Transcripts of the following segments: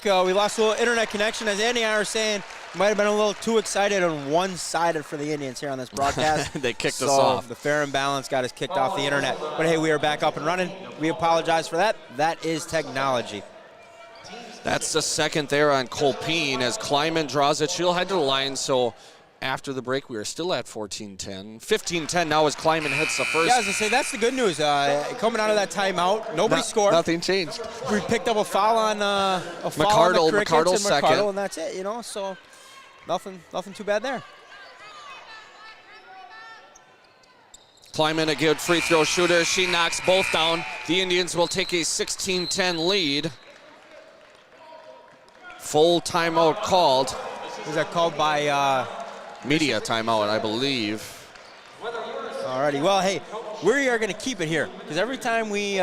We lost a little internet connection. As Andy and I were saying, might have been a little too excited and one-sided for the Indians here on this broadcast. They kicked us off. The fair and balance got us kicked off the internet. But hey, we are back up and running. We apologize for that. That is technology. That's the second there on Colpeen as Kleiman draws it. She'll head to the line, so after the break, we are still at 14-10. 15-10 now as Kleiman hits the first. Yeah, I was going to say, that's the good news. Coming out of that timeout, nobody scored. Nothing changed. We picked up a foul on the Crickets McCardle second. and that's it, so nothing too bad there. Kleiman, a good free throw shooter. She knocks both down. The Indians will take a 16-10 lead. Full timeout called. Was that called by media timeout, I believe. Alrighty, well, hey, we are going to keep it here because every time we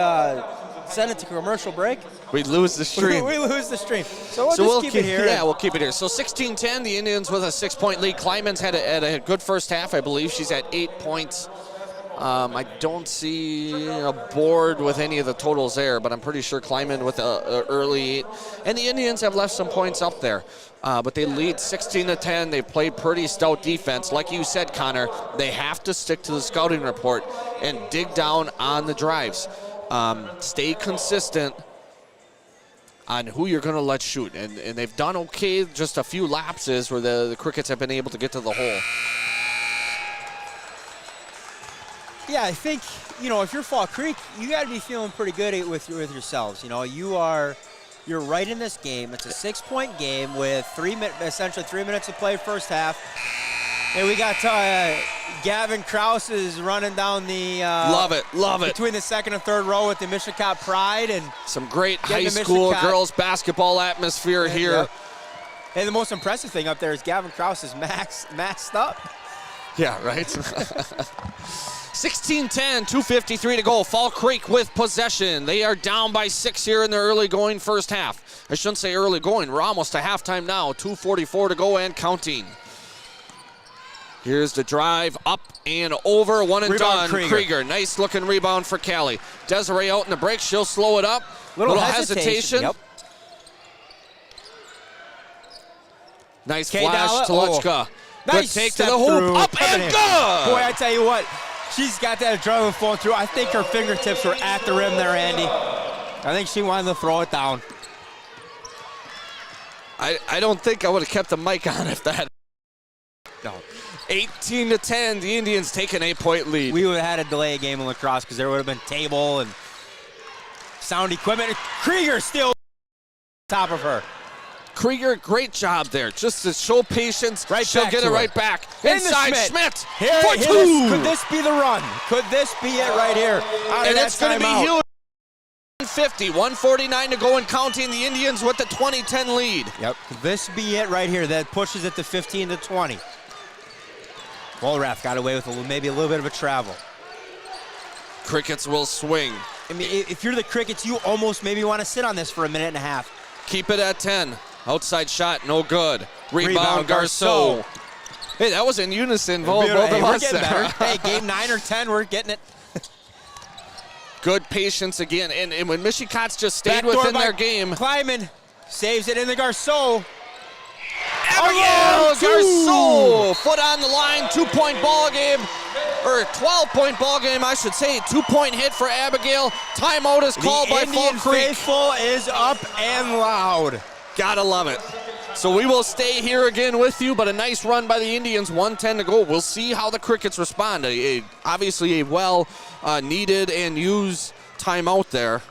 send it to commercial break, we lose the stream. we lose the stream. So we'll keep it here. Yeah, we'll keep it here. So 16-10, the Indians with a 6-point lead. Kleiman's had a good first half, I believe. She's at 8 points. I don't see a board with any of the totals there, but I'm pretty sure Kleiman with an early 8. And the Indians have left some points up there. But they lead 16-10. They've played pretty stout defense. Like you said, Connor, they have to stick to the scouting report and dig down on the drives. Stay consistent on who you're going to let shoot. And they've done okay, just a few lapses where the Crickets have been able to get to the hole. Yeah, I think, if you're Fall Creek, you got to be feeling pretty good with yourselves. You're right in this game. It's a 6-point game with essentially 3 minutes to play first half. And we got Gavin Krause is running down the love it between the second and third row with the Mishicot pride and some great high school girls basketball atmosphere here. Yep. And the most impressive thing up there is Gavin Krause is maxed up. Yeah, right. 16-10, 2:53 to go. Fall Creek with possession. They are down by 6 here in the early going first half. I shouldn't say early going. We're almost to halftime now. 2:44 to go and counting. Here's the drive up and over. One and rebound done. Krieger. Nice looking rebound for Callie. Desiree out in the break. She'll slow it up. Little hesitation. Yep. Nice flash to Luchka. Nice good take to the hoop. Up and good. Boy, I tell you what. She's got that adrenaline flowing through. I think her fingertips were at the rim there, Andy. I think she wanted to throw it down. I don't think I would have kept the mic on if that. No. 18-10, the Indians take an 8-point lead. We would have had to delay a game in lacrosse because there would have been table and sound equipment. Krieger still top of her. Krieger, great job there. Just to show patience, she'll get it right back. Inside Schmidt. For two. Could this be the run? Could this be it right here? And it's going to be huge. 150, 149 to go and counting. The Indians with the 20-10 lead. Yep. Could this be it right here? That pushes it to 15-20. Volrath got away with maybe a little bit of a travel. Crickets will swing. I mean, if you're the Crickets, you almost maybe want to sit on this for a minute and a half. Keep it at 10. Outside shot, no good. Rebound Garceau. Hey, that was in unison, both of us there. Hey, game 9 or 10, we're getting it. Good patience again. And when Mishicot's just stayed within their game. Kleiman saves it in the Garceau. Abigail Garceau, foot on the line, 2-point ball game, or 12-point ball game, I should say. 2-point hit for Abigail. Timeout is called by Fall Creek. The Indian faithful is up and loud. Gotta love it. So we will stay here again with you, but a nice run by the Indians, 1:10 to go. We'll see how the Crickets respond. Obviously a well-needed and used timeout there.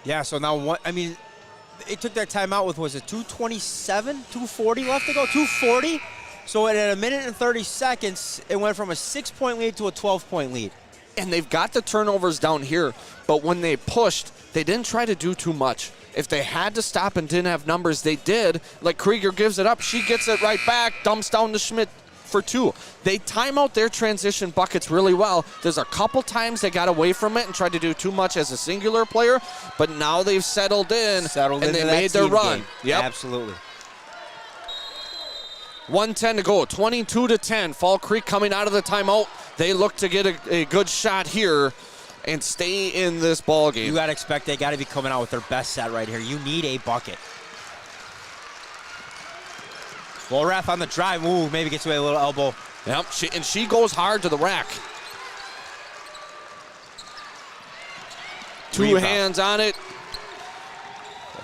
Yeah, so now, it took that timeout with, was it 2:27, 2:40 left to go? 2:40? So at a minute and 30 seconds, it went from a 6-point lead to a 12-point lead. And they've got the turnovers down here, but when they pushed, they didn't try to do too much. If they had to stop and didn't have numbers, they did. Like Krieger gives it up, she gets it right back, dumps down to Schmidt for 2. They time out their transition buckets really well. There's a couple times they got away from it and tried to do too much as a singular player, but now they've settled in and they made their run. Yep. Absolutely. 1:10 to go, 22-10. Fall Creek coming out of the timeout. They look to get a good shot here and stay in this ball game. You got to expect they got to be coming out with their best set right here. You need a bucket. Wolrath on the drive. Ooh, maybe gets away with a little elbow. Yep, she goes hard to the rack. Two hands on it.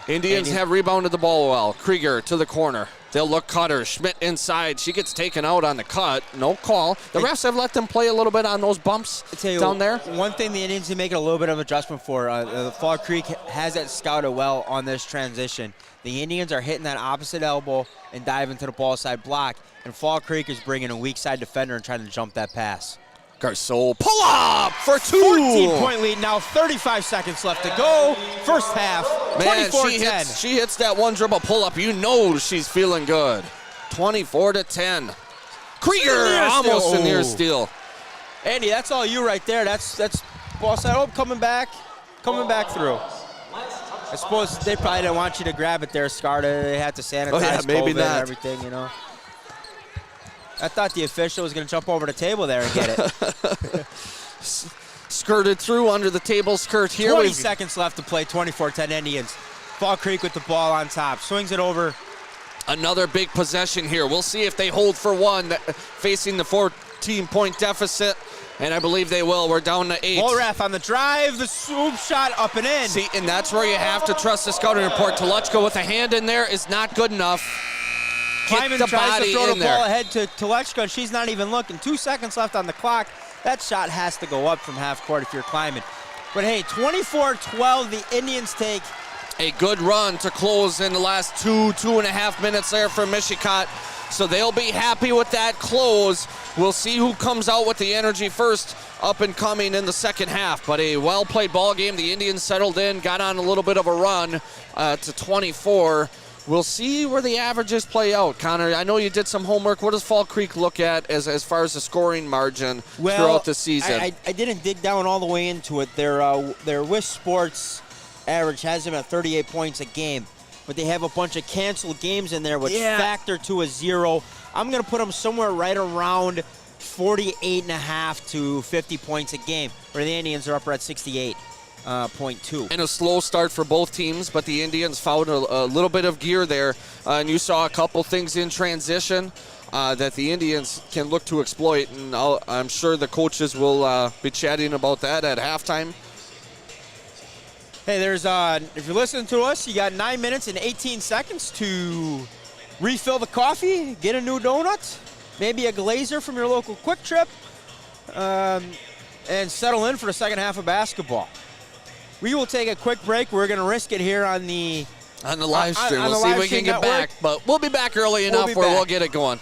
Indians have rebounded the ball well. Krieger to the corner. They'll look cutter. Schmidt inside. She gets taken out on the cut. No call. The refs have let them play a little bit on those bumps down there. One thing the Indians need to make a little bit of adjustment for. Fall Creek has that scouted well on this transition. The Indians are hitting that opposite elbow and diving to the ball side block. And Fall Creek is bringing a weak side defender and trying to jump that pass. Garceau, pull up for 2. 14-point lead now, 35 seconds left to go. First half, 24-10. She hits that one dribble pull up. You know she's feeling good. 24-10. Krieger almost a near steal. Andy, that's all you right there. That's ball side. Oh, coming back through. I suppose they probably didn't want you to grab it there, Scarta. They had to sanitize maybe COVID not. And everything, you know. I thought the official was going to jump over the table there and get it. Skirted through under the table skirt here. 20 seconds left to play, 24-10 Indians. Fall Creek with the ball on top. Swings it over. Another big possession here. We'll see if they hold for one, facing the 14-point deficit. And I believe they will. We're down to 8. Wolrath on the drive. The swoop shot up and in. See, and that's where you have to trust the scouting report. Telechko with a hand in there is not good enough. Kleiman tries to throw the ball ahead to Telechko, and she's not even looking. 2 seconds left on the clock. That shot has to go up from half court if you're Kleiman. But hey, 24-12, the Indians take a good run to close in the last 2.5 minutes there for Mishicot. So they'll be happy with that close. We'll see who comes out with the energy first up and coming in the second half. But a well-played ball game. The Indians settled in, got on a little bit of a run to 24. We'll see where the averages play out. Connor, I know you did some homework. What does Fall Creek look at as far as the scoring margin throughout the season? I didn't dig down all the way into it. Their Wish Sports average has them at 38 points a game, but they have a bunch of canceled games in there which factor to a 0. I'm going to put them somewhere right around 48.5 to 50 points a game, where the Indians are up at 68.2. And a slow start for both teams, but the Indians found a little bit of gear there. And you saw a couple things in transition that the Indians can look to exploit. And I'm sure the coaches will be chatting about that at halftime. Hey, if you're listening to us, you got 9 minutes and 18 seconds to refill the coffee, get a new donut, maybe a glazer from your local Quick Trip, and settle in for the second half of basketball. We will take a quick break. We're going to risk it here on the live stream. We'll see if we can get back, but we'll be back early enough where we'll get it going.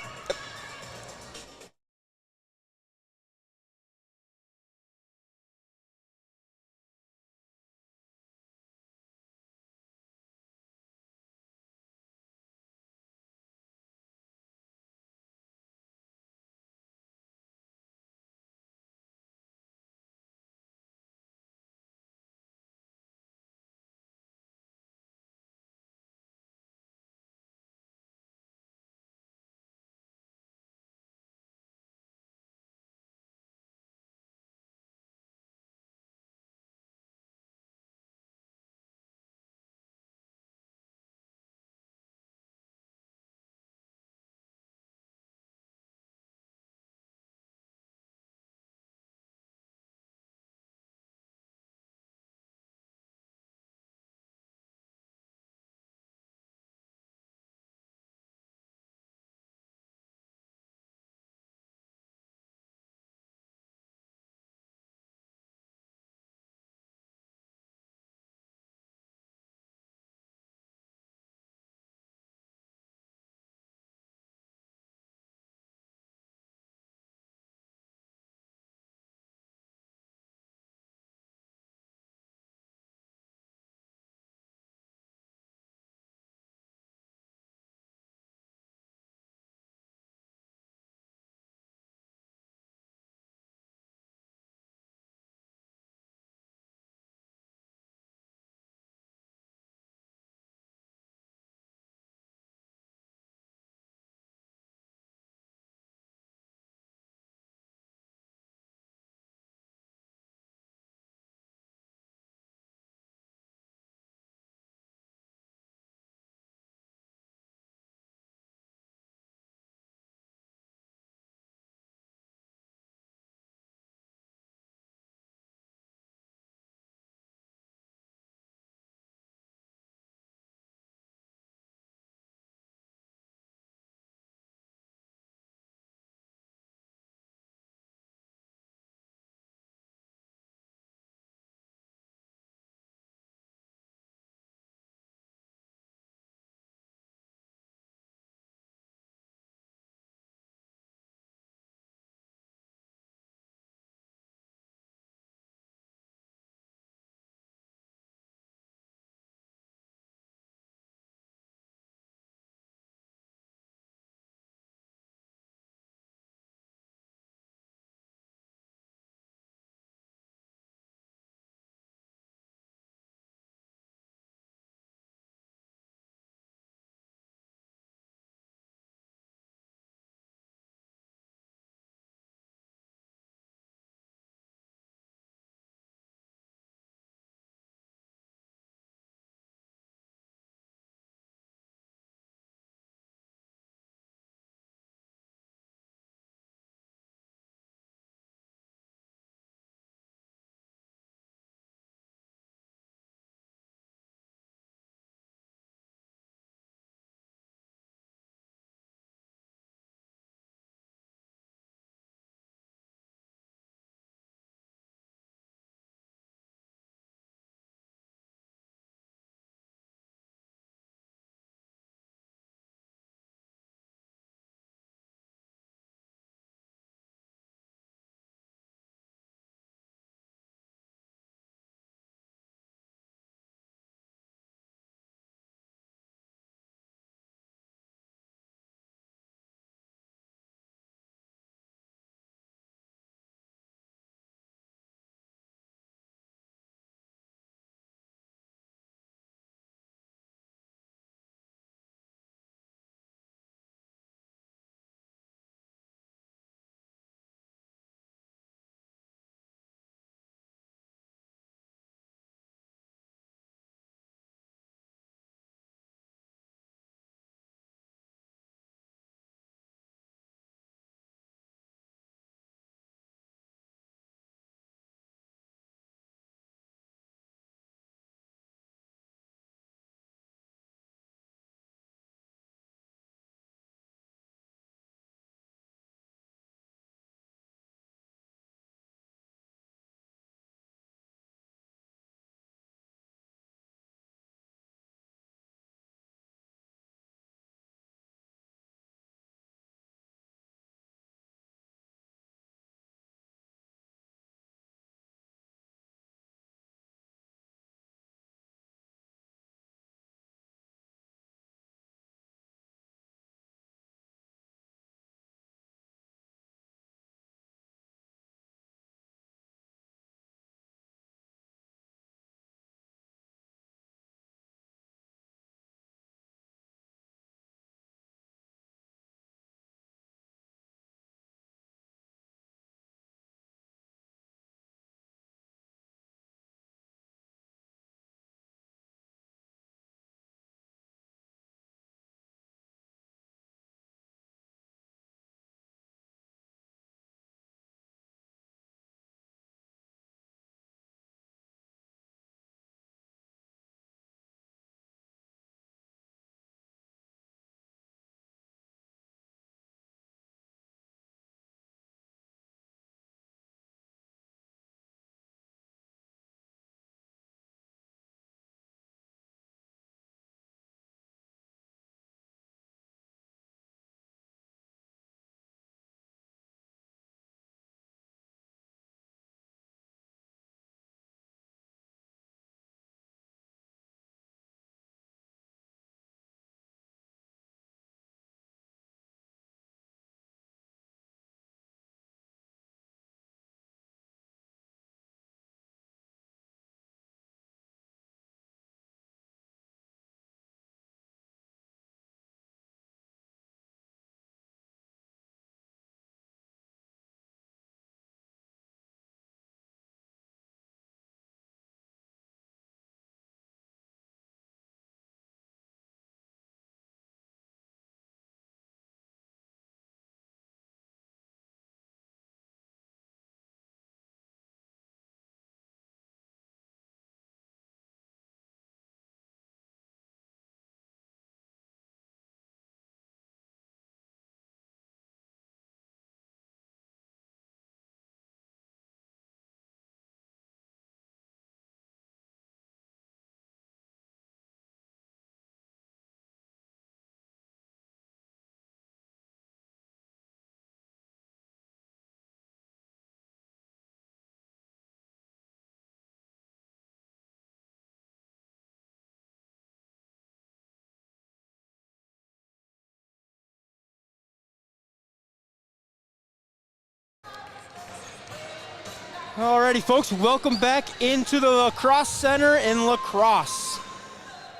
Alrighty, folks, welcome back into the Lacrosse Center in La Crosse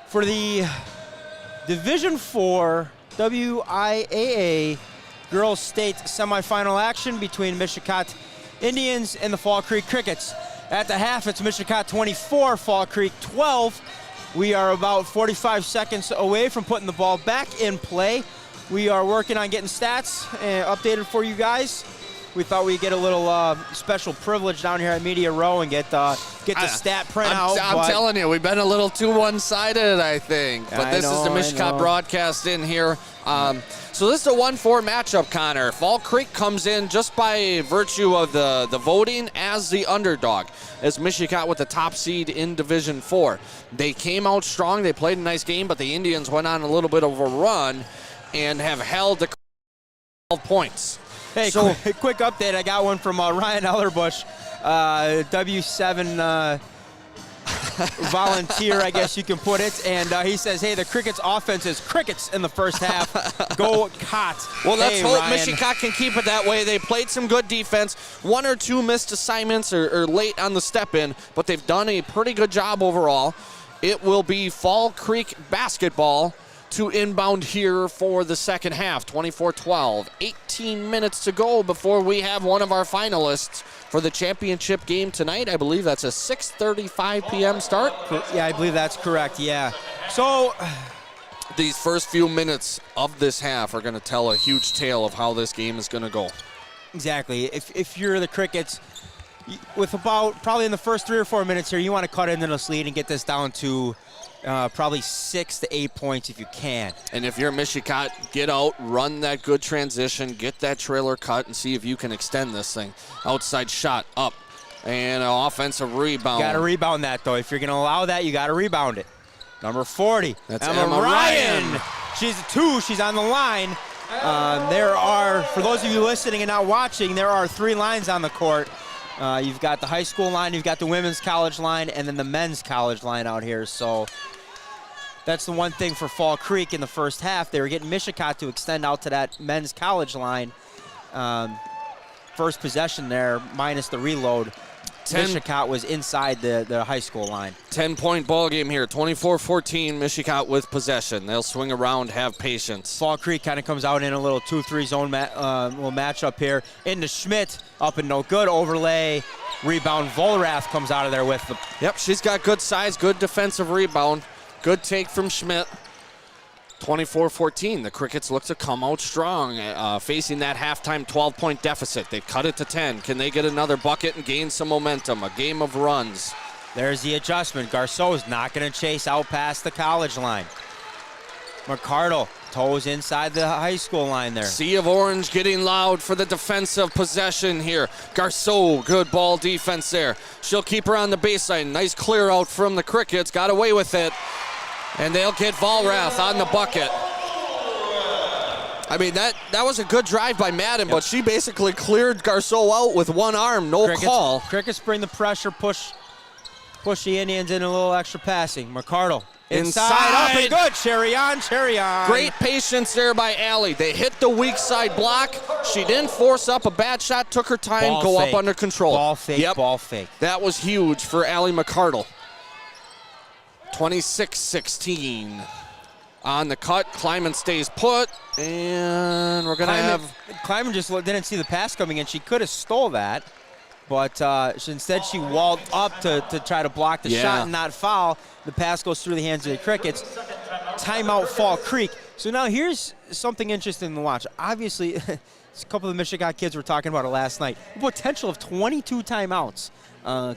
for the Division IV WIAA Girls State semifinal action between Mishicot Indians and the Fall Creek Crickets. At the half, it's Mishicot 24, Fall Creek 12. We are about 45 seconds away from putting the ball back in play. We are working on getting stats updated for you guys. We thought we'd get a little special privilege down here at Media Row and get the stat printout. I'm telling you, we've been a little too one-sided, I think. But this is the Mishicot broadcast in here. So this is a 1-4 matchup, Connor. Fall Creek comes in just by virtue of the voting as the underdog, as Mishicot with the top seed in Division IV. They came out strong. They played a nice game, but the Indians went on a little bit of a run and have held the 12 points. Hey, so, quick update. I got one from Ryan Ellerbush, W7 volunteer, I guess you can put it. And he says, hey, the Crickets offense is crickets in the first half. Go Cot. Well, let's hope Ryan. Mishicot can keep it that way. They played some good defense. One or two missed assignments or late on the step in, but they've done a pretty good job overall. It will be Fall Creek basketball to inbound here for the second half, 24-12. 18 minutes to go before we have one of our finalists for the championship game tonight. I believe that's a 6:35 p.m. start. Yeah, I believe that's correct, yeah. So these first few minutes of this half are going to tell a huge tale of how this game is going to go. Exactly. If you're the Crickets, with about probably in the first 3 or 4 minutes here, you want to cut into this lead and get this down to probably 6 to 8 points if you can. And if you're Mishicot, get out, run that good transition, get that trailer cut, and see if you can extend this thing. Outside shot, up, and an offensive rebound. You got to rebound that, though. If you're going to allow that, you got to rebound it. Number 40, that's Emma Ryan. She's a 2. She's on the line. There are, for those of you listening and not watching, there are 3 lines on the court. You've got the high school line, you've got the women's college line, and then the men's college line out here. So that's the one thing for Fall Creek in the first half. They were getting Mishicot to extend out to that men's college line. First possession there, minus the reload. Mishicot was inside the high school line. 10-point ball game here, 24-14, Mishicot with possession. They'll swing around, have patience. Fall Creek kind of comes out in a little 2-3 zone little matchup here. Into Schmidt, up and no good, overlay. Rebound, Volrath comes out of there with the... Yep, she's got good size, good defensive rebound. Good take from Schmidt. 24-14, the Crickets look to come out strong, facing that halftime 12-point deficit. They've cut it to 10. Can they get another bucket and gain some momentum? A game of runs. There's the adjustment. Garceau's not going to chase out past the college line. McCardle, toes inside the high school line there. Sea of orange getting loud for the defensive possession here. Garceau, good ball defense there. She'll keep her on the baseline. Nice clear out from the Crickets. Got away with it. And they'll get Volrath on the bucket. I mean, that was a good drive by Madden, but she basically cleared Garceau out with one arm, no call. Crickets bring the pressure, push the Indians in a little extra passing. McCardle inside, up and good. Cherry on. Great patience there by Allie. They hit the weak side block. She didn't force up a bad shot, took her time, up under control. Ball fake. That was huge for Allie McCardle. 26-16. On the cut, Kleiman stays put, and we're going to have... Kleiman just didn't see the pass coming in. She could have stole that, but instead she walled up to try to block the shot and not foul. The pass goes through the hands of the Crickets. Timeout, Fall Creek. So now here's something interesting to watch. Obviously, a couple of the Mishicot kids were talking about it last night. The potential of 22 timeouts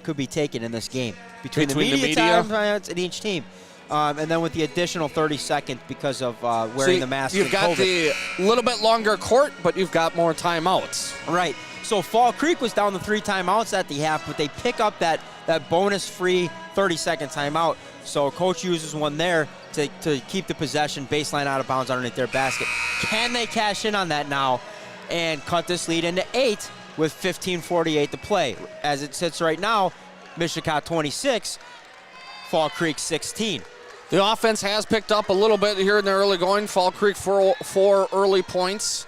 could be taken in this game between the media timeouts and each team. And then with the additional 30 seconds because of wearing the mask. You've got the little bit longer court, but you've got more timeouts. Right. So Fall Creek was down to 3 timeouts at the half, but they pick up that bonus-free 30-second timeout. So coach uses one there to keep the possession, baseline out of bounds underneath their basket. Can they cash in on that now and cut this lead into 8 with 15:48 to play? As it sits right now, Mishicot 26, Fall Creek 16. The offense has picked up a little bit here in the early going. Fall Creek 4 early points.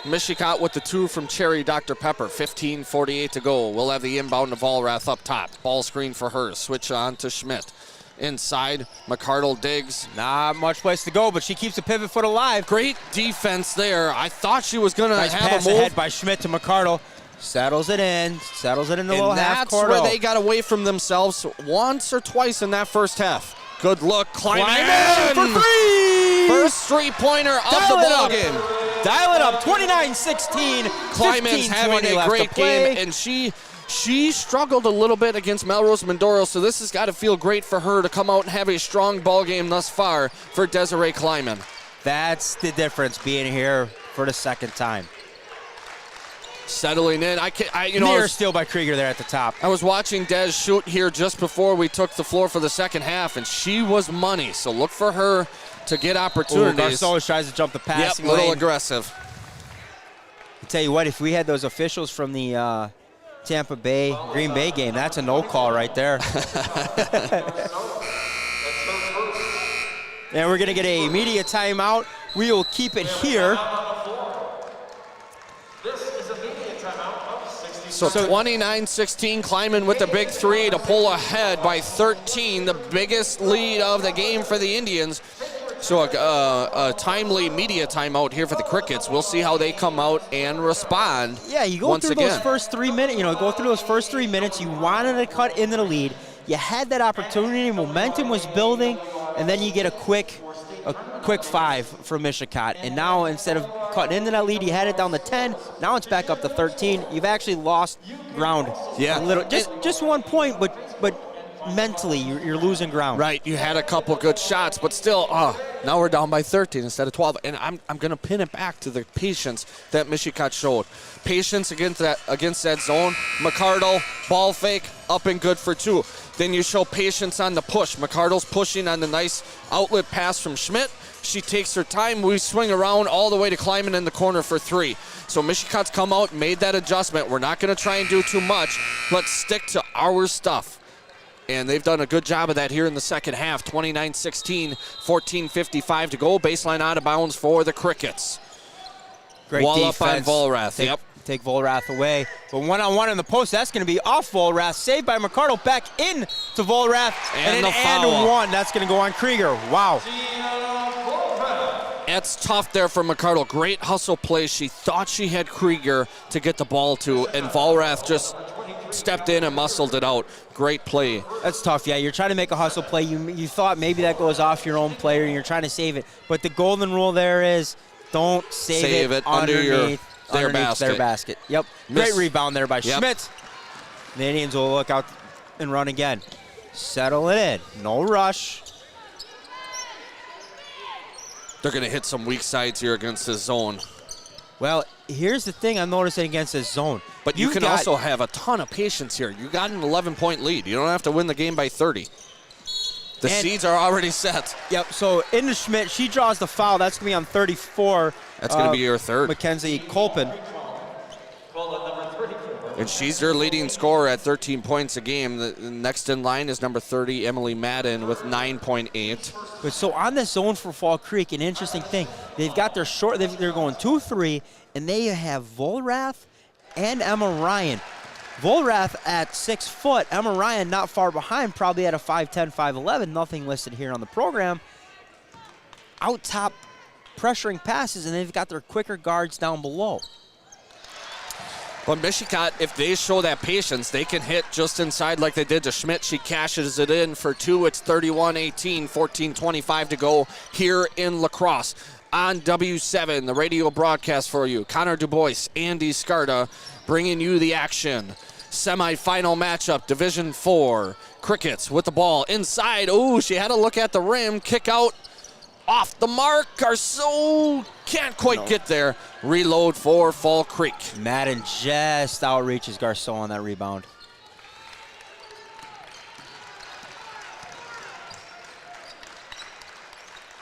Mishicot with the 2 from Cherry Dr. Pepper. 15:48 to go. We'll have the inbound to Vollrath up top. Ball screen for her. Switch on to Schmidt. Inside, McCardle digs. Not much place to go, but she keeps the pivot foot alive. Great defense there. I thought she was going to Nice have pass a move. ahead by Schmidt to McCardle. Settles it in the little half court. And that's where they got away from themselves once or twice in that first half. Good look, Kleiman for free! First three-pointer of the ball game. Dial it up, 29-16. Kleiman's having a great game, and she struggled a little bit against Melrose Mindoro, so this has got to feel great for her to come out and have a strong ball game thus far for Desiree Kleiman. That's the difference, being here for the second time. Settling in. Near steal by Krieger there at the top. I was watching Des shoot here just before we took the floor for the second half, and she was money. So look for her to get opportunities. Garceau tries to jump the passing little lane. aggressive. I tell you what, if we had those officials from the Tampa Bay, Green Bay game, that's a no call right there. And we're going to get a media timeout. We will keep it here. So 29-16, Kleiman with the big 3 to pull ahead by 13, the biggest lead of the game for the Indians. So a timely media timeout here for the Crickets. We'll see how they come out and respond. Yeah, you go through those first 3 minutes. You wanted to cut into the lead. You had that opportunity. Momentum was building, and then you get a quick 5 from Mishicot. And now instead of cutting into that lead, you had it down to 10. Now it's back up to 13. You've actually lost ground. Yeah, a little. Just 1 point, but mentally you're losing ground. Right. You had a couple good shots, but still, now we're down by 13 instead of 12. And I'm going to pin it back to the patience that Mishicot showed. Patience against that zone. McCardle, ball fake, up and good for 2. Then you show patience on the push. McCardle's pushing on the nice outlet pass from Schmidt. She takes her time. We swing around all the way to Kleiman in the corner for 3. So Mishicot's come out, made that adjustment. We're not going to try and do too much. Let's stick to our stuff. And they've done a good job of that here in the second half. 29-16, 14:55 to go. Baseline out of bounds for the Crickets. Great Wall defense. up on Vollrath. Take Vollrath away. But one-on-one in the post, that's going to be off Vollrath. Saved by McCardle, back in to Vollrath. And the foul. One. That's going to go on Krieger. Wow. It's tough there for McCardle. Great hustle play. She thought she had Krieger to get the ball to, and Vollrath just stepped in and muscled it out. Great play. That's tough, yeah. You're trying to make a hustle play. You thought maybe that goes off your own player, and you're trying to save it. But the golden rule there is don't save it underneath their basket. Yep. Great rebound there by Schmidt. The Indians will look out and run again. Settle it in. No rush. They're going to hit some weak sides here against this zone. Well, here's the thing I'm noticing against this zone. But you can also have a ton of patience here. You got an 11-point lead. You don't have to win the game by 30. The seeds are already set. Yep, so into Schmidt, she draws the foul. That's going to be on 34. That's going to be your third. Mackenzie Colpin. And she's their leading scorer at 13 points a game. The next in line is number 30, Emily Madden, with 9.8. But so on this zone for Fall Creek, an interesting thing, they've got their short, they're going 2-3, and they have Vollrath and Emma Ryan. Vollrath at 6 foot, Emma Ryan not far behind, probably at a 5'10", 5'11", nothing listed here on the program. Out top pressuring passes, and they've got their quicker guards down below. But Mishicot, if they show that patience, they can hit just inside like they did to Schmidt. She cashes it in for 2. It's 31-18, 14:25 to go here in La Crosse. On W7, the radio broadcast for you. Connor DuBois, Andy Scarda bringing you the action. Semi-final matchup, Division 4. Crickets with the ball inside. Oh, she had to look at the rim. Kick out. Off the mark. Garceau can't quite get there. Reload for Fall Creek. Madden just outreaches Garceau on that rebound.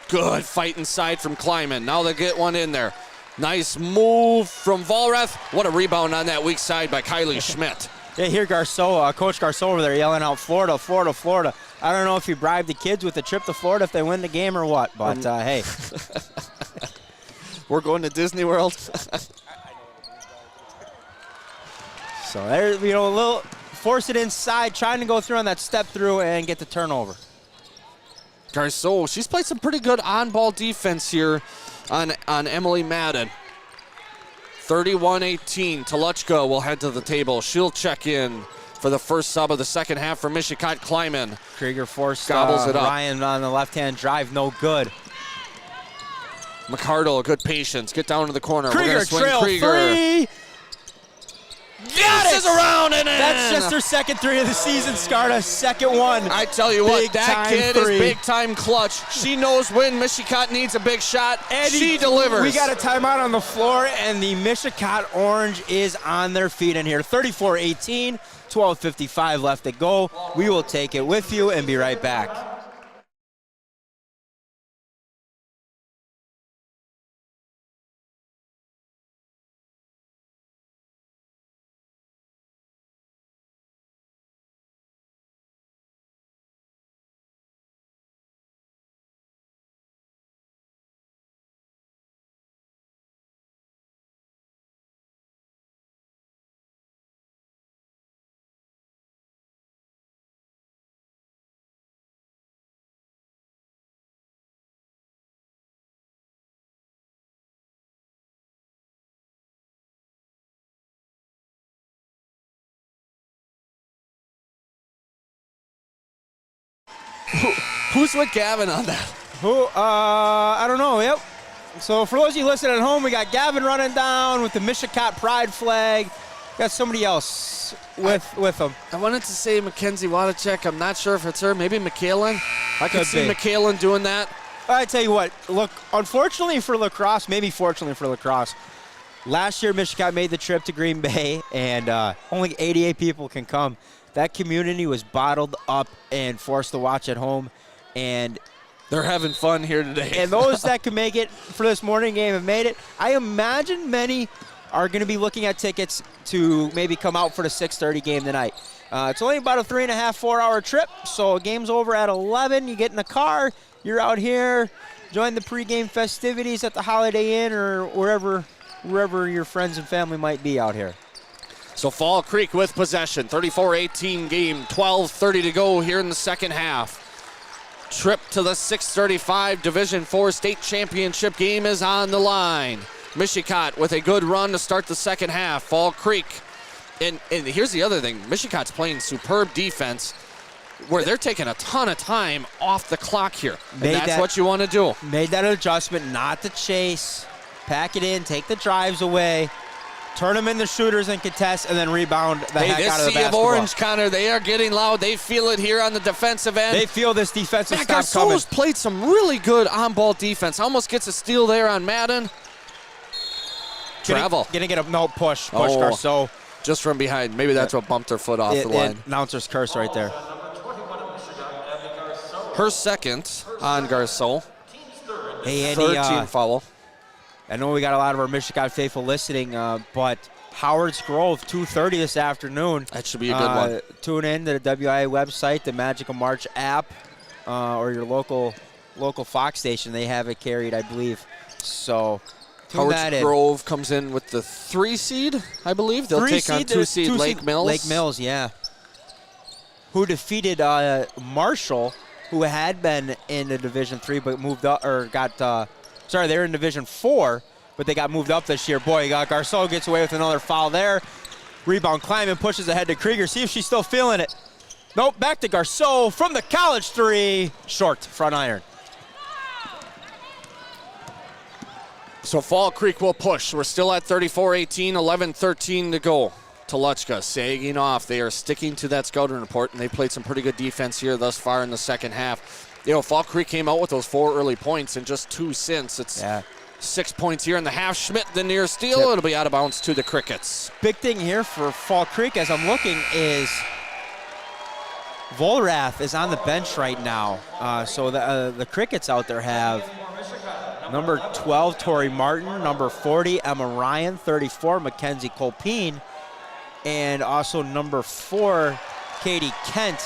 Good fight inside from Kleiman. Now they get one in there. Nice move from Vollrath. What a rebound on that weak side by Kylie Schmidt. Yeah, here Garceau, Coach Garceau over there yelling out Florida, Florida, Florida. I don't know if he bribed the kids with a trip to Florida if they win the game or what, but hey. We're going to Disney World. So there, you know, a little force it inside, trying to go through on that step through and get the turnover. Garceau, she's played some pretty good on-ball defense here on Emily Madden. 31-18, Toluchka will head to the table. She'll check in for the first sub of the second half for Mishicot Kleiman. Krieger forced gobbles it up. Ryan on the left-hand drive, no good. McCardle, good patience. Get down to the corner. Krieger, We're going to swing trail Krieger. three. Got it! Around and in. That's just her second three of the season, Scarta. Second one. I tell you what, that kid three. is big-time clutch. She knows when Mishicot needs a big shot, and she delivers. We got a timeout on the floor, and the Mishicot Orange is on their feet in here. 34-18, 12:55 left to go. We will take it with you and be right back. Who's with Gavin on that? I don't know. Yep. So for those of you listening at home, we got Gavin running down with the Mishicot pride flag. Got somebody else with them. I wanted to say Mackenzie Wadachek. I'm not sure if it's her. Maybe McKaylin. I could see be. McKaylin doing that. I tell you what, look, unfortunately for lacrosse, maybe fortunately for lacrosse, last year Mishicot made the trip to Green Bay, and only 88 people can come. That community was bottled up and forced to watch at home, and they're having fun here today. And those that could make it for this morning game have made it. I imagine many are going to be looking at tickets to maybe come out for the 6:30 game tonight. It's only about a 3.5, 4-hour trip, so game's over at 11. You get in the car, you're out here, join the pregame festivities at the Holiday Inn or wherever your friends and family might be out here. So Fall Creek with possession. 34-18 game, 12:30 to go here in the second half. Trip to the 635 Division IV state championship game is on the line. Mishicot with a good run to start the second half. Fall Creek, and here's the other thing. Mishicot's playing superb defense where they're taking a ton of time off the clock here. And that's what you want to do. Made that adjustment not to chase, pack it in, take the drives away, turn them into shooters and contest, and then rebound the heck out of the basketball. This sea of orange, Connor, they are getting loud. They feel it here on the defensive end. They feel this defensive stop coming. Garceau's played some really good on-ball defense. Almost gets a steal there on Madden. Travel. Gonna get a push Garceau. Just from behind. Maybe that's what bumped her foot off the line. Announcer's curse right there. Her second on Garceau. Hey, Andy, 13 foul. I know we got a lot of our Mishicot faithful listening, but Howard's Grove, 2:30 this afternoon. That should be a good one. Tune in to the WIA website, the Magic of March app, or your local Fox station. They have it carried, I believe. So Howard's Grove comes in with the 3 seed, I believe. They'll take on 2 seed Lake Mills. Lake Mills, yeah. Who defeated Marshall, who had been in the Division III but moved up, or got, they were in Division IV, but they got moved up this year. Boy, Garceau gets away with another foul there. Rebound Kleiman pushes ahead to Krieger. See if she's still feeling it. Nope, back to Garceau from the college three. Short, front iron. So Fall Creek will push. We're still at 34-18, 11-13 to go. Toluchka sagging off. They are sticking to that scouting report, and they played some pretty good defense here thus far in the second half. You know, Fall Creek came out with those 4 early points and just 2 since. It's 6 points here in the half. Schmidt, the near steal. It'll be out of bounds to the Crickets. Big thing here for Fall Creek, as I'm looking, is Volrath is on the bench right now. So the Crickets out there have number 12, Tori Martin, number 40, Emma Ryan, 34, Mackenzie Colpine, and also number 4, Katie Kent.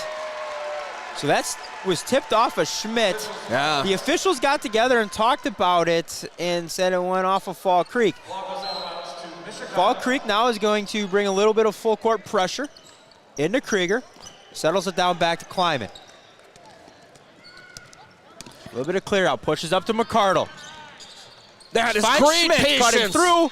So that was tipped off of Schmidt. Yeah. The officials got together and talked about it and said it went off of Fall Creek. Fall Creek now is going to bring a little bit of full court pressure into Krieger. Settles it down back to Kleiman. A little bit of clear out. Pushes up to McCardle. That is Finds great Schmidt patience. cutting through.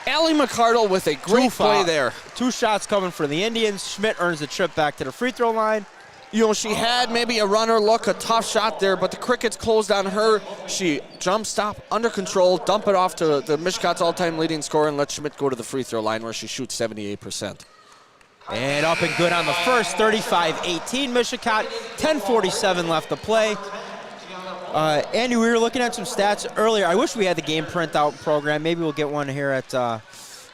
Allie McCardle with a great play there. 2 shots coming for the Indians. Schmidt earns the trip back to the free throw line. You know, she had maybe a runner look, a tough shot there, but the Crickets closed on her. She jump stop, under control, dump it off to the Mishicot's all-time leading scorer, and let Schmidt go to the free throw line where she shoots 78%. And up and good on the first, 35-18 Mishicot, 10:47 left to play. Andy, we were looking at some stats earlier. I wish we had the game printout program. Maybe we'll get one here at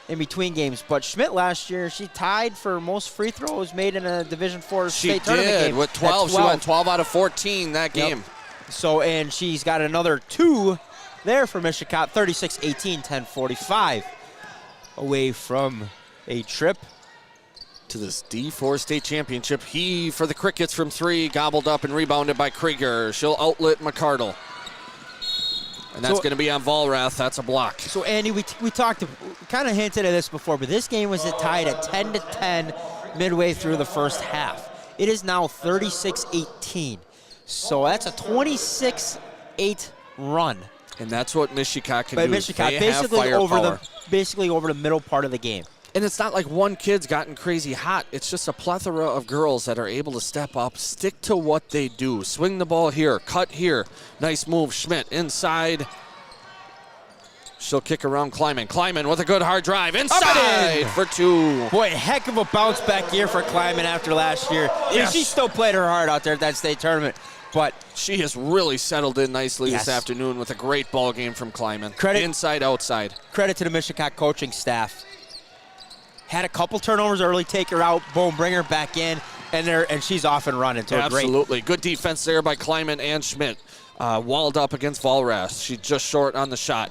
in between games. But Schmidt last year, she tied for most free throws made in a Division IV state tournament game. She did with 12. She went 12 out of 14 that game. So, and she's got another 2 there for Mishicot, 36-18, 10:45 away from a trip to this D4 state championship. He for the Crickets from 3, gobbled up and rebounded by Krieger. She'll outlet McCardle. And that's going to be on Vollrath. That's a block. So, Andy, we talked, kind of hinted at this before, but this game was tied at 10-10 midway through the first half. It is now 36-18. So that's a 26-8 run. And that's what Mishicot can but do. Mishicot They basically over the middle part of the game. And it's not like one kid's gotten crazy hot. It's just a plethora of girls that are able to step up, stick to what they do. Swing the ball here, cut here. Nice move, Schmidt inside. She'll kick around Kleiman. Kleiman with a good hard drive inside for 2. Boy, heck of a bounce back year for Kleiman after last year. Yes. She still played her heart out there at that state tournament. But she has really settled in nicely this afternoon with a great ball game from Kleiman. Inside, outside. Credit to the Mishicot coaching staff. Had a couple turnovers early, take her out, boom, bring her back in, and she's off and running. So absolutely. Good defense there by Kleiman and Schmidt. Walled up against Vollrath. She's just short on the shot.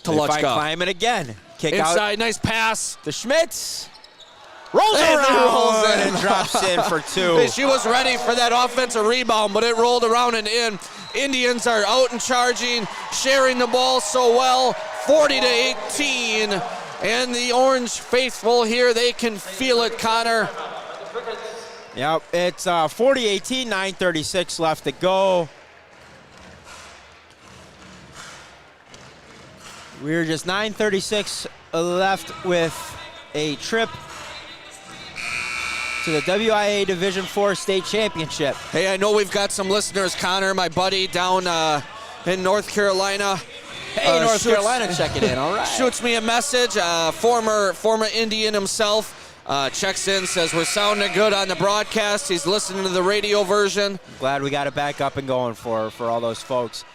To Luchka. Kleiman again. Kick inside, out. Nice pass. To Schmitz. Rolls around and drops in for 2. She was ready for that offensive rebound, but it rolled around and in. Indians are out and charging, sharing the ball so well, 40-18. And the Orange faithful here, they can feel it, Connor. Yep, it's 40-18, 9:36 left to go. We're just 9:36 left with a trip to the WIA Division IV State Championship. Hey, I know we've got some listeners. Connor, my buddy down in North Carolina. Hey, North Carolina checking in, all right. Shoots me a message, former Indian himself, checks in, says we're sounding good on the broadcast. He's listening to the radio version. Glad we got it back up and going for all those folks.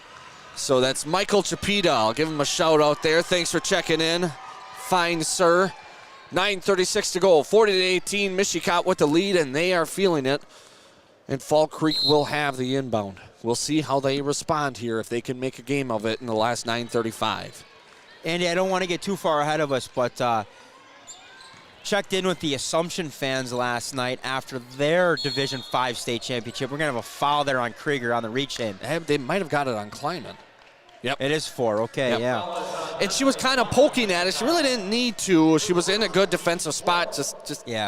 So that's Michael Chapita. I'll give him a shout out there. Thanks for checking in. Fine, sir. 9:36 to go. 40-18. Mishicot with the lead, and they are feeling it. And Fall Creek will have the inbound. We'll see how they respond here if they can make a game of it in the last 9:35. Andy, I don't want to get too far ahead of us, but checked in with the Assumption fans last night after their Division V state championship. We're going to have a foul there on Krieger on the reach-in. They might have got it on Kleiman. Yep. It is 4, okay, yep. Yeah. And she was kind of poking at it. She really didn't need to. She was in a good defensive spot. Just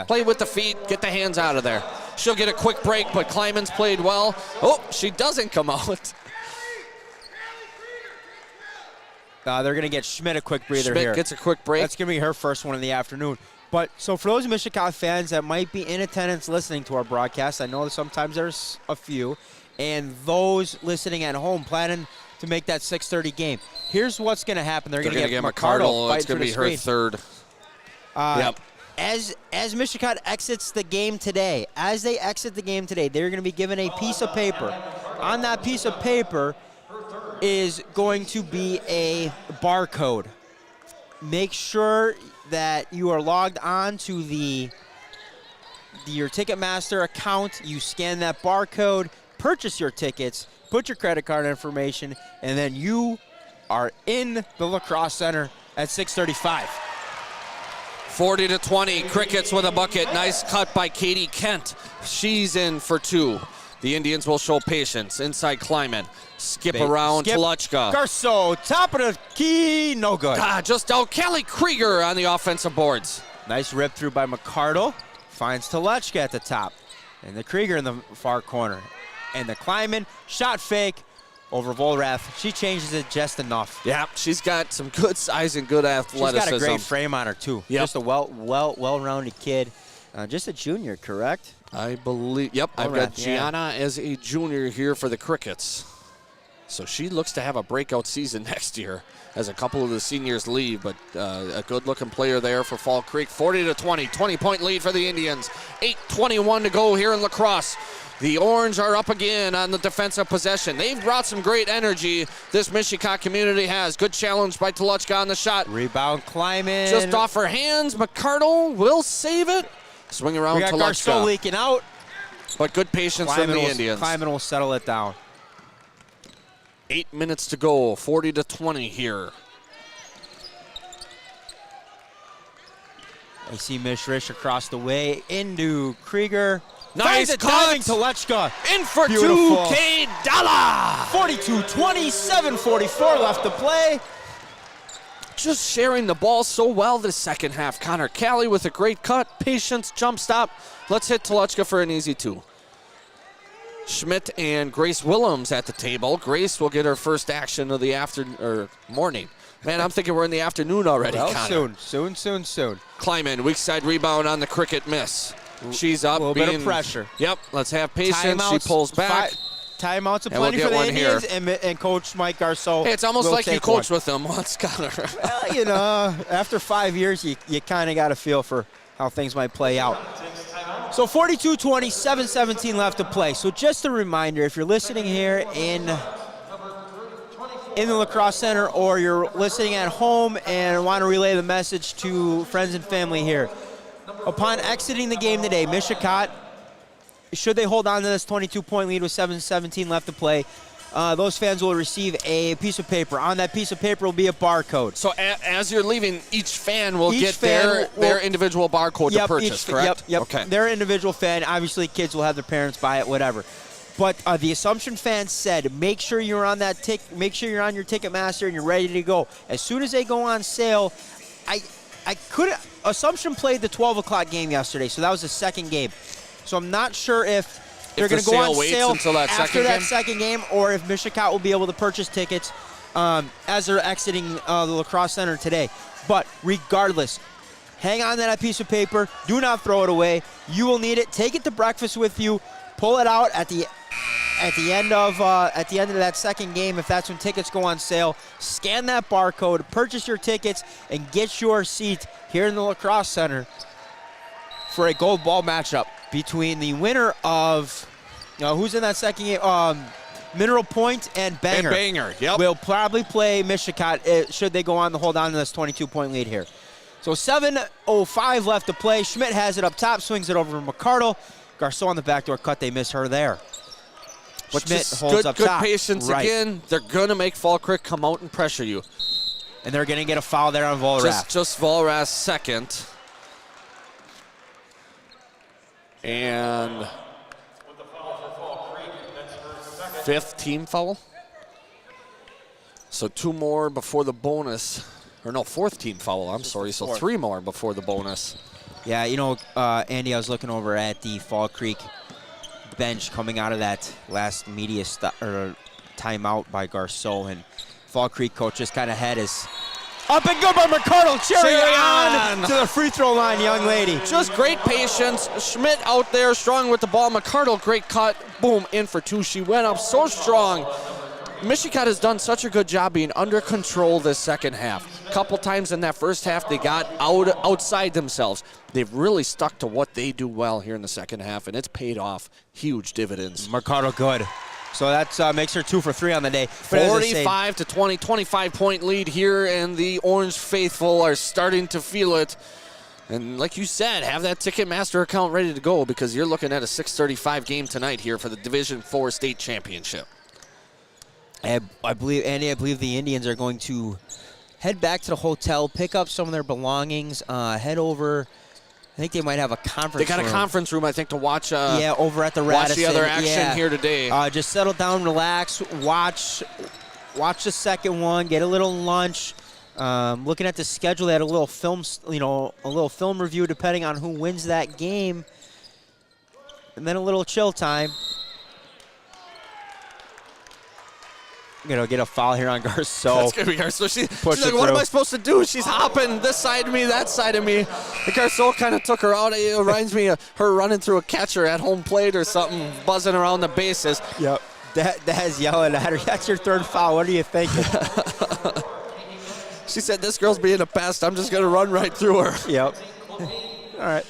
play with the feet, get the hands out of there. She'll get a quick break, but Kleiman's played well. Oh, she doesn't come out. They're going to get Schmidt a quick breather Schmidt here. Gets a quick break. That's going to be her first one in the afternoon. But so for those Mishicot fans that might be in attendance listening to our broadcast, I know that sometimes there's a few, and those listening at home planning to make that 6:30 game. Here's what's going to happen. They're going to get McCardle. It's going to be her third. Yep. As Mishicot exits the game today, they're going to be given a piece of paper. On that piece of paper is going to be a barcode. Make sure that you are logged on to your Ticketmaster account. You scan that barcode, purchase your tickets, put your credit card information, and then you are in the lacrosse center at 6:35. 40-20, Crickets with a bucket. Nice cut by Katie Kent. She's in for 2. The Indians will show patience. Inside Kleiman. Skip around Toluchka. Garceau, top of the key, no good. Just out. Callie Krieger on the offensive boards. Nice rip through by McCardle. Finds Toluchka at the top. And the Krieger in the far corner. And the Kleiman, shot fake over Volrath. She changes it just enough. Yeah, she's got some good size and good athleticism. She's got a great frame on her, too. Yep. Just a well-rounded kid. Just a junior, correct? I believe, yep. I've got Gianna as a junior here for the Crickets. So she looks to have a breakout season next year as a couple of the seniors leave, but a good-looking player there for Fall Creek. 40-20, 20-point lead for the Indians. 8:21 to go here in lacrosse. The Orange are up again on the defensive possession. They've brought some great energy, this Mishicot community has. Good challenge by Toluchka on the shot. Rebound Kleiman. Just off her hands. McCardle will save it. Swing around Toluchka. We got Garceau leaking out. But good patience from the Indians. Kleiman will settle it down. 8 minutes to go, 40-20 here. I see Mishrish across the way into Krieger. Nice diving Toluchka. In for Beautiful. 2K Dalla. 42-20, 7:44 left to play. Just sharing the ball so well this second half. Connor Callie with a great cut. Patience, jump stop. Let's hit Toluchka for an easy 2. Schmidt and Grace Willems at the table. Grace will get her first action of the morning. Man, I'm thinking we're in the afternoon already, Well, Connor. soon. Kleiman, weak side rebound on the Cricket miss. She's up. A little bit of pressure. Yep, let's have patience. Timeouts, She pulls back. Timeouts And aplenty we'll for get the one Indians, and Coach Mike Garceau. Hey, it's almost will like you take coached one. with them once, Connor. Well, you know, after 5 years, you kind of got a feel for how things might play out. So 42-20, 7:17 left to play. So just a reminder, if you're listening here in the Lacrosse Center or you're listening at home and want to relay the message to friends and family here, upon exiting the game today, Mishicot, should they hold on to this 22-point lead with 7:17 left to play, those fans will receive a piece of paper. On that piece of paper will be a barcode. So as you're leaving, each fan will Each get fan their individual barcode to purchase, correct? Yep. Okay. Their individual fan. Obviously, kids will have their parents buy it, whatever. But the Assumption fans said, make sure you're on that make sure you're on your Ticketmaster and you're ready to go. As soon as they go on sale, Assumption played the 12 o'clock game yesterday, so that was the second game. So I'm not sure if they're going to go on sale after that second game, or if Mishicot will be able to purchase tickets as they're exiting the Lacrosse Center today. But regardless, hang on to that piece of paper. Do not throw it away. You will need it. Take it to breakfast with you. Pull it out at the end of that second game if that's when tickets go on sale. Scan that barcode, purchase your tickets, and get your seat here in the Lacrosse Center for a gold ball matchup between the winner of who's in that second game? Mineral Point and Banger. Yep. Will probably play Mishicot should they go on to hold on to this 22-point lead here. So 7:05 left to play. Schmidt has it up top, swings it over to McCardle. Garceau on the backdoor cut. They miss her there. But Schmidt holds up good top. patience again. They're going to make Fall Creek come out and pressure you. And they're going to get a foul there on Volrath. Just Volrath's second. And fifth team foul. So 2 more before the bonus. Or no, 4th team foul, I'm sorry. So 3 more before the bonus. Yeah, Andy, I was looking over at the Fall Creek bench coming out of that last media timeout by Garceau, and Fall Creek coach just kind of had his up and good by McCardle. Cherry on to the free throw line, young lady. Just great patience. Schmidt out there strong with the ball. McCardle, great cut. Boom, in for 2. She went up so strong. Mishicot has done such a good job being under control this second half. A couple times in that first half, they got outside themselves. They've really stuck to what they do well here in the second half, and it's paid off huge dividends. McCardle good. So that makes her 2 for 3 on the day. 45-20, 25-point lead here, and the Orange faithful are starting to feel it. And like you said, have that Ticketmaster account ready to go because you're looking at a 6:35 game tonight here for the Division IV state championship. I believe the Indians are going to head back to the hotel, pick up some of their belongings, head over think they might have a conference They got room. a conference room, I think, to watch. Yeah, over at the watch Radisson. the other action here today. Just settle down, relax, watch the second one, get a little lunch. Looking at the schedule, they had a little film, a little film review depending on who wins that game, and then a little chill time. Get a foul here on Garceau. That's gonna be Garceau. She's like, what am I supposed to do? She's hopping this side of me, that side of me. And Garceau kind of took her out. It reminds me of her running through a catcher at home plate or something, buzzing around the bases. Yep. Dad's yelling at her. That's your third foul. What are you thinking? She said, this girl's being a pest. I'm just gonna run right through her. Yep. All right.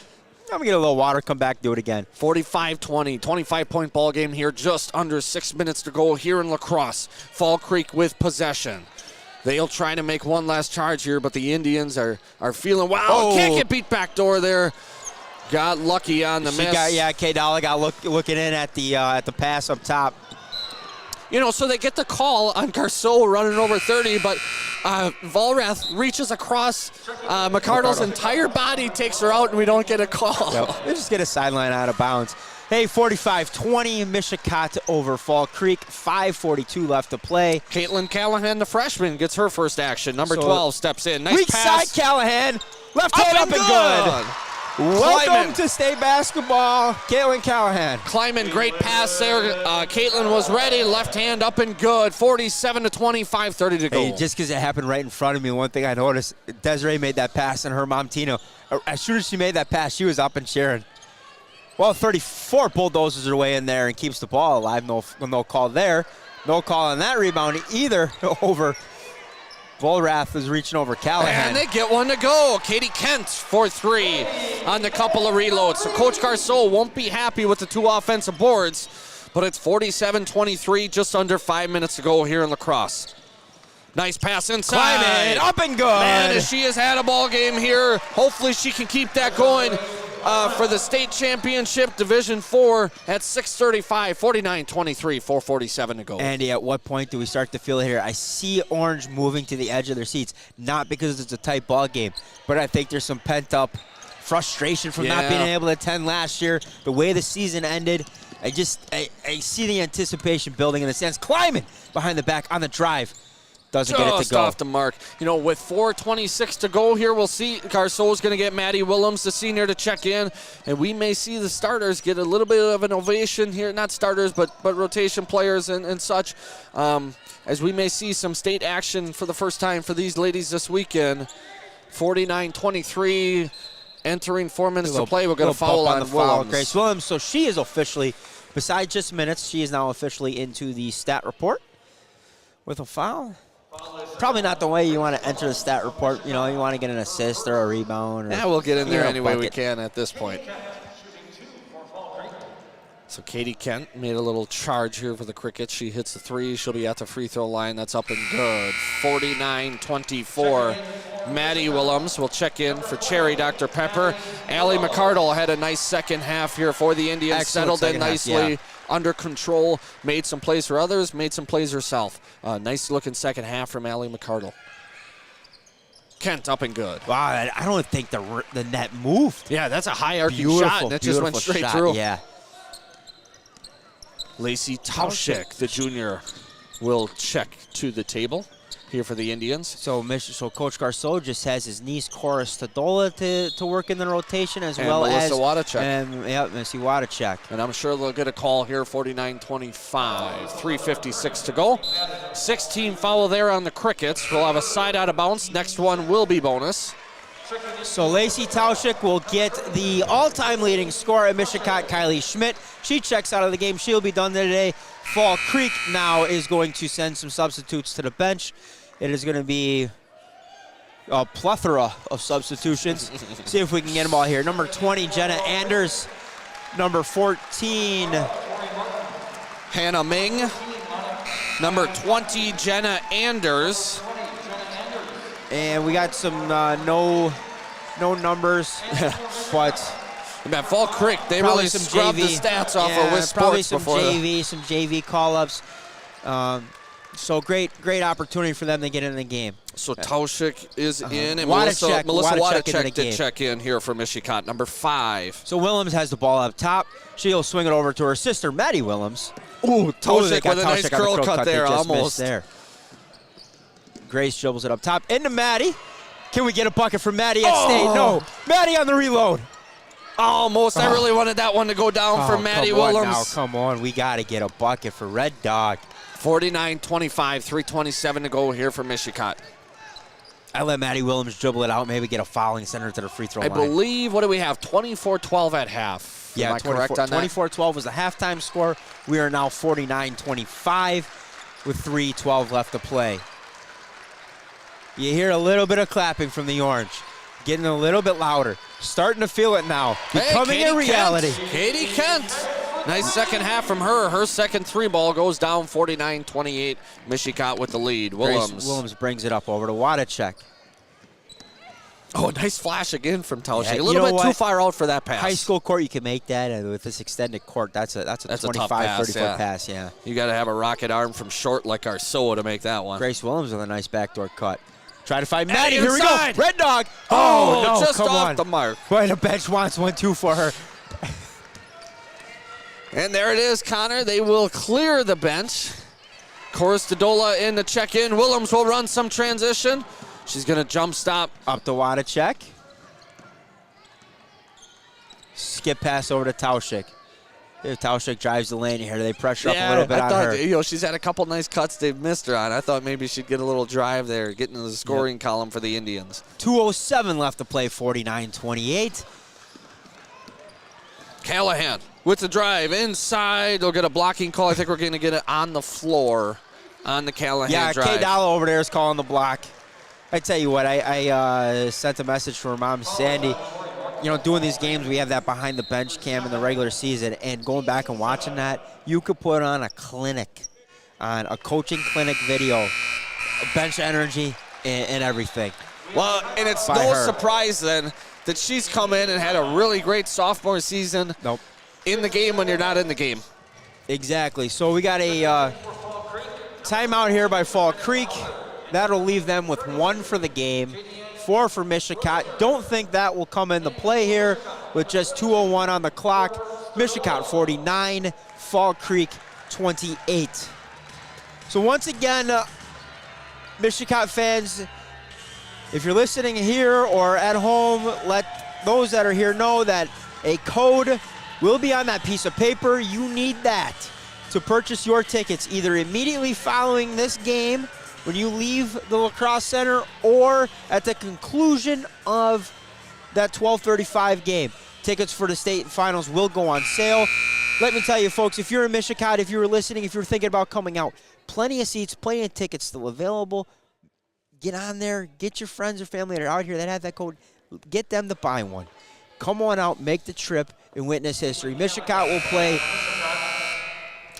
I'm going to get a little water, come back, do it again. 45-20, 25-point ball game here, just under 6 minutes to go here in La Crosse. Fall Creek with possession. They'll try to make one last charge here, but the Indians are feeling, wow, can't get beat back door there. Got lucky on the miss. Kay Dalla got looking in at the pass up top. So they get the call on Garceau running over 30, but Vollrath reaches across McCardle's entire body, takes her out, and we don't get a call. Yep. They just get a sideline out of bounds. Hey, 45-20, Mishicot over Fall Creek. 5:42 left to play. Caitlin Callahan, the freshman, gets her first action. Number 12 steps in. Nice weak pass. side Callahan. Left hand up and good. Welcome to state basketball, Caitlin Callahan. Kleiman, great pass there. Caitlin was ready. Left hand up and good. 47-20, 5:30 to go. Hey, just because it happened right in front of me, one thing I noticed, Desiree made that pass, and her mom, Tina, as soon as she made that pass, she was up and cheering. Well, 34 bulldozes her way in there and keeps the ball alive. No call there. No call on that rebound either over. Vollrath is reaching over Callahan. And they get one to go. Katie Kent for 3 on the couple of reloads. So Coach Garceau won't be happy with the 2 offensive boards, but it's 47-23, just under 5 minutes to go here in La Crosse. Nice pass inside. Climbing, up and good. Man, she has had a ball game here. Hopefully she can keep that going for the state championship, Division 4 at 6:35, 49-23, 4:47 to go. Andy, at what point do we start to feel it here? I see Orange moving to the edge of their seats, not because it's a tight ball game, but I think there's some pent-up frustration from not being able to attend last year. The way the season ended, I see the anticipation building in the stands. Climbing behind the back on the drive. Doesn't get it to go. Just off the mark. With 4:26 to go here, we'll see. Garceau's going to get Maddie Willems, the senior, to check in. And we may see the starters get a little bit of an ovation here. Not starters, but rotation players and such. As we may see some state action for the first time for these ladies this weekend. 49-23, entering 4 minutes to play. We're going to foul on Willems. Grace Willems. So she is officially, besides just minutes, she is now officially into the stat report with a foul. Probably not the way you want to enter the stat report. You want to get an assist or a rebound. We'll get in there any way we can at this point. So Katie Kent made a little charge here for the Crickets. She hits the 3. She'll be at the free throw line. That's up and good. 49-24. Maddie Willems will check in for Cherry Dr. Pepper. Allie McCardle had a nice second half here for the Indians. Excellent. Settled in nicely. Under control, made some plays for others, made some plays herself. Nice looking second half from Allie McCardle. Kent up and good. Wow, I don't think the net moved. Yeah, that's a high arcing shot, and that just went straight through. Yeah. Lacey Tauschek, the junior, will check to the table here for the Indians. So Coach Garceau just has his niece Cora Stadola to work in the rotation, as well as Wadachek. Missy Wadachek. And I'm sure they'll get a call here. 49-25, 3:56 to go. 16 foul there on the Crickets. We'll have a side out of bounds. Next one will be bonus. So Lacey Tauschek will get the all-time leading scorer at Mishicot, Kylie Schmidt. She checks out of the game. She'll be done today. Fall Creek now is going to send some substitutes to the bench. It is going to be a plethora of substitutions. See if we can get them all here. Number 20, Jenna Anders. Number 14, Hannah Ming. Number 20, Jenna Anders. And we got some no numbers, but at Fall Creek, they really scrubbed the stats off of Wiz probably Sports some JV call-ups. So great opportunity for them to get in the game. So Tauschik is in, and Wadacek- Melissa Wadacek into the Wadacek did game. check in here for Mishicot, number 5. So Willems has the ball up top. She'll swing it over to her sister, Maddie Willems. Ooh, Tauschik They got with a nice Tauschik on the curl cut They there, just missed almost. there. Grace dribbles it up top into Maddie. Can we get a bucket from Maddie at State? No. Maddie on the reload. Almost. I really wanted that one to go down for Maddie Willems. Now, come on. We got to get a bucket for Red Dog. 49-25, 3:27 to go here for Mishicot. I let Maddie Willems dribble it out, maybe get a foul and send her to the free throw I line. believe, what do we have, 24-12 at half? Yeah, Am I correct on that? 24-12 was the halftime score. We are now 49-25 with 3:12 left to play. You hear a little bit of clapping from the Orange. Getting a little bit louder. Starting to feel it now. Becoming a reality. Katie Kent. Nice second half from her. Her second 3 ball goes down 49-28. Mishicot with the lead. Willems brings it up over to Wadacek. Oh, nice flash again from Tauschik. Yeah, a little bit too far out for that pass. High school court, you can make that, and with this extended court, that's a 25, 30-foot pass, yeah. You got to have a rocket arm from short like Arsoa to make that one. Grace Willems with a nice backdoor cut. Try to find Maddie. Here we go. Red Dog. Oh, no, just come off on. the mark. Boy, the bench wants 1-2 for her. And there it is, Connor. They will clear the bench. Koristadola in to check in. Willems will run some transition. She's going to jump stop. Up to Wadacek. Skip pass over to Tauschik. If Tauschik drives the lane here, they pressure up a little bit on her. You know, she's had a couple nice cuts they've missed her on. I thought maybe she'd get a little drive there, get into the scoring column for the Indians. 2:07 left to play, 49-28. Callahan with the drive inside. They'll get a blocking call. I think we're going to get it on the floor on the Callahan drive. Kay Dollar over there is calling the block. I tell you what, I sent a message for her mom, Sandy. You know, doing these games, we have that behind the bench cam in the regular season, and going back and watching that, you could put on a clinic, on a coaching clinic video, bench energy and everything. Well, and it's no surprise then that she's come in and had a really great sophomore season in the game when you're not in the game. Exactly. So we got a timeout here by Fall Creek. That'll leave them with 1 for the game. 4 for Mishicot. Don't think that will come into play here with just 2:01 on the clock. Mishicot 49, Fall Creek 28. So once again, Mishicot fans, if you're listening here or at home, let those that are here know that a code will be on that piece of paper. You need that to purchase your tickets either immediately following this game when you leave the lacrosse center or at the conclusion of that 12:35 game. Tickets for the state finals will go on sale. Let me tell you, folks, if you're in Mishicot, if you were listening, if you're thinking about coming out, plenty of seats, plenty of tickets still available. Get on there. Get your friends or family that are out here that have that code. Get them to buy one. Come on out, make the trip, and witness history. Mishicot will play.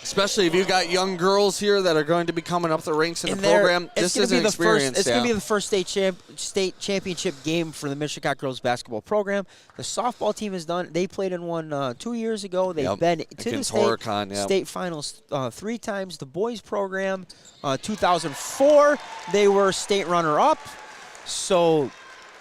Especially if you've got young girls here that are going to be coming up the ranks in the program. This is an experience. It's going to be the first state championship game for the Mishicot girls basketball program. The softball team has done. They played in one 2 years ago. They've been to the state finals 3 times. The boys program, 2004, they were state runner-up. So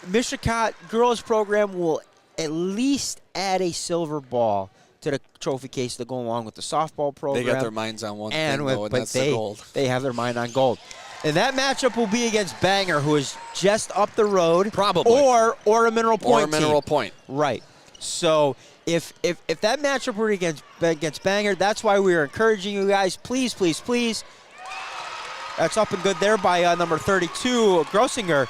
Mishicot girls program will at least add a silver ball to the trophy case to go along with the softball program. They got their minds on one thing, though, and that's the gold. They have their mind on gold. And that matchup will be against Bangor, who is just up the road. Probably. Or a Mineral Point Or a Mineral Point. Right. So if that matchup were against Bangor, that's why we are encouraging you guys, please, please, please. That's up and good there by number 32, Grossinger,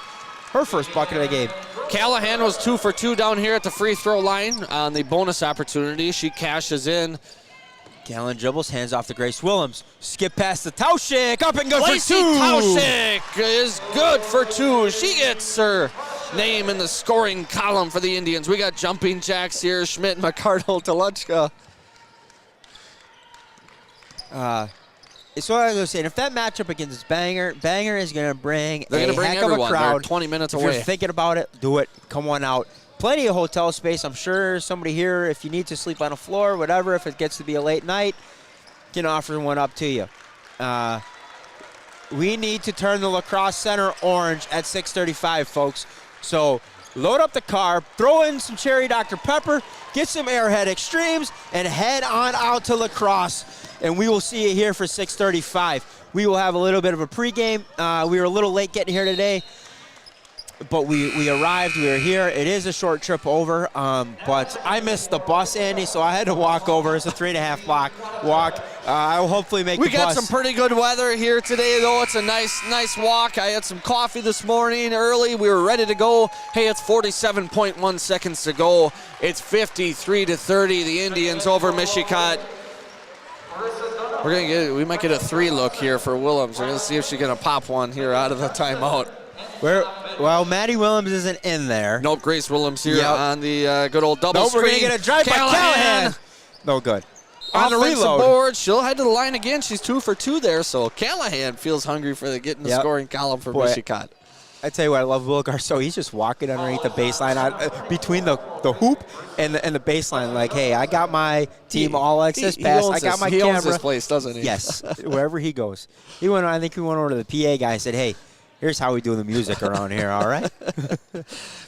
her first bucket of the game. Callahan was 2 for 2 down here at the free throw line on the bonus opportunity. She cashes in. Callahan dribbles, hands off to Grace Willems. Skip past the Tauschik, up and good for 2. Tauschik is good for 2. She gets her name in the scoring column for the Indians. We got jumping jacks here. Schmidt, McCardle, Toluchka. So I was saying, if that matchup against Bangor is going to bring a heck of a crowd. They're 20 minutes away. If you're thinking about it, do it. Come on out. Plenty of hotel space. I'm sure somebody here, if you need to sleep on a floor, whatever, if it gets to be a late night, can offer one up to you. we need to turn the Lacrosse Center orange at 6:35, folks. So load up the car, throw in some cherry Dr. Pepper, get some Airhead Extremes, and head on out to Lacrosse. And we will see you here for 6:35. We will have a little bit of a pregame. We were a little late getting here today, but we arrived. We were here. It is a short trip over, but I missed the bus, Andy, so I had to walk over. It's a 3.5 block walk. I will hopefully make the bus. We got some pretty good weather here today, though. It's a nice walk. I had some coffee this morning early. We were ready to go. Hey, it's 47.1 seconds to go. It's 53-30. The Indians over Mishicot. We might get a 3 look here for Willems. We're gonna see if she's gonna pop one here out of the timeout. Well, Maddie Willems isn't in there. Nope, Grace Willems here on the good old double screen. We're gonna get a drive by Callahan. No good. On the reload board, she'll head to the line again. She's 2 for 2 there, so Callahan feels hungry for getting the scoring column for Mishicot. I tell you what, I love Will Garceau. He's just walking underneath the baseline, between the hoop and the baseline. Like, hey, I got my team all access pass. I got my camera. He owns this place, doesn't he? Yes, wherever he goes. I think he went over to the PA guy and said, hey, here's how we do the music around here, all right?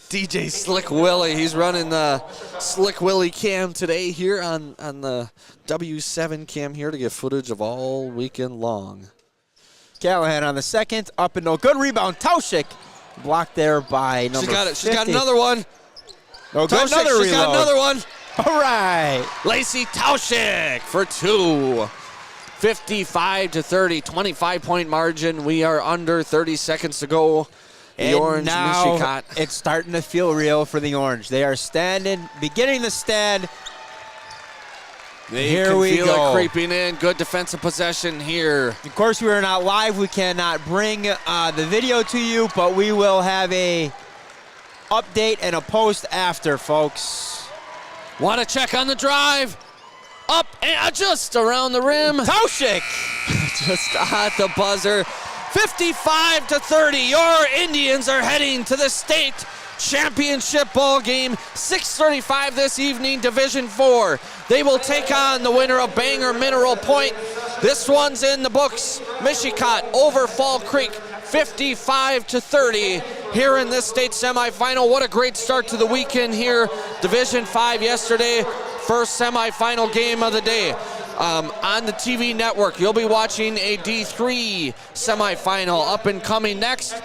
DJ Slick Willie. He's running the Slick Willie cam today here on the W7 cam here to get footage of all weekend long. Callahan on the second, up and no good rebound. Tauschik blocked there by number 50. She's got another one. No good. Tauschik, she's got another one. All right. Lacey Tauschik for 2. 55-30, 25-point margin. We are under 30 seconds to go. The Orange Mishicot. It's starting to feel real for the Orange. They are beginning the stand. Here we go. Feel it creeping in. Good defensive possession here. Of course, we are not live. We cannot bring the video to you, but we will have a update and a post after, folks. Want to check on the drive? Up and just around the rim. Tauschik just at the buzzer. 55-30. Your Indians are heading to the state championship ball game. 6:35 this evening, Division 4. They will take on the winner of Bangor Mineral Point. This one's in the books. Mishicot over Fall Creek, 55-30 here in this state semifinal. What a great start to the weekend here. Division 5 yesterday, first semifinal game of the day. On the TV network, you'll be watching a D3 semifinal up and coming next.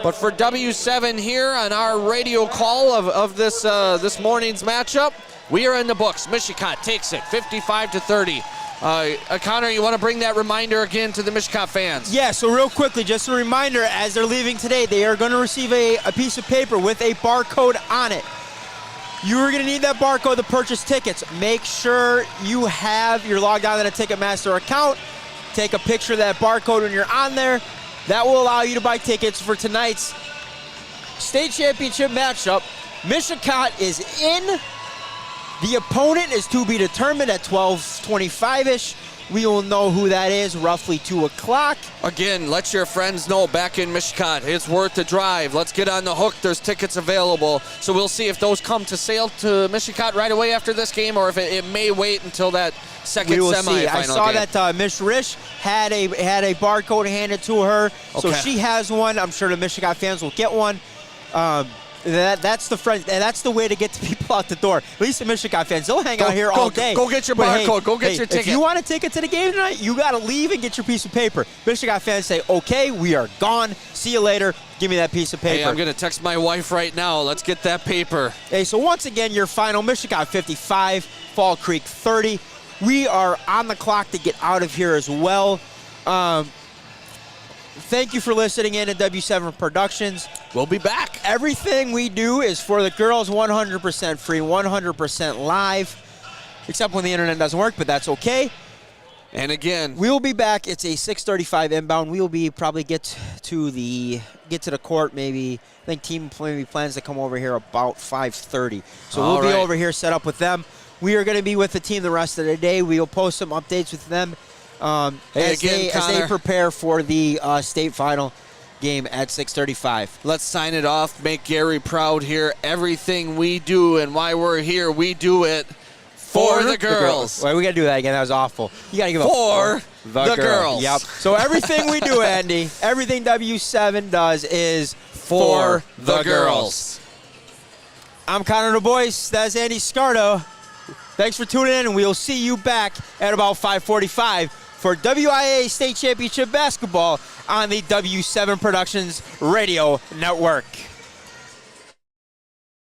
But for W7 here on our radio call of this morning's matchup, we are in the books. Mishicot takes it 55-30. Connor, you want to bring that reminder again to the Mishicot fans? Yeah, so real quickly, just a reminder, as they're leaving today, they are going to receive a piece of paper with a barcode on it. You are going to need that barcode to purchase tickets. Make sure you're logged on to a Ticketmaster account. Take a picture of that barcode when you're on there. That will allow you to buy tickets for tonight's state championship matchup. Mishicot is in. The opponent is to be determined at 12:25-ish. We will know who that is roughly 2 o'clock. Again, let your friends know back in Mishicot. It's worth the drive. Let's get on the hook. There's tickets available. So we'll see if those come to sale to Mishicot right away after this game, or if it may wait until that second semifinal game. We will see. I saw that Miss Rish had a barcode handed to her, so she has one. I'm sure the Mishicot fans will get one. That's the way to get the people out the door. At least the Mishicot fans, they'll hang out here all day. Go get your barcode. Go get your ticket. If you want a ticket to the game tonight, you got to leave and get your piece of paper. Mishicot fans say, okay, we are gone. See you later. Give me that piece of paper. Hey, I'm going to text my wife right now. Let's get that paper. Hey, so once again, your final, Mishicot 55, Fall Creek 30. We are on the clock to get out of here as well. Thank you for listening in to W7 Productions. We'll be back. Everything we do is for the girls, 100% free, 100% live, except when the internet doesn't work, but that's okay. And again, we will be back. It's a 6:35 inbound. We will be probably get to the court maybe. I think team maybe plans to come over here about 5:30. So we'll be over here set up with them. We are going to be with the team the rest of the day. We will post some updates with them. As they prepare for the state final game at 6:35. Let's sign it off. Make Gary proud here. Everything we do and why we're here, we do it For the girls. Wait, we got to do that again. That was awful. You got to give a For the girls. Yep. So everything we do, Andy, everything W7 does is for the girls. I'm Connor Du Bois. That's Andy Scardo. Thanks for tuning in, and we'll see you back at about 5:45 for WIA State Championship Basketball on the W7 Productions Radio Network.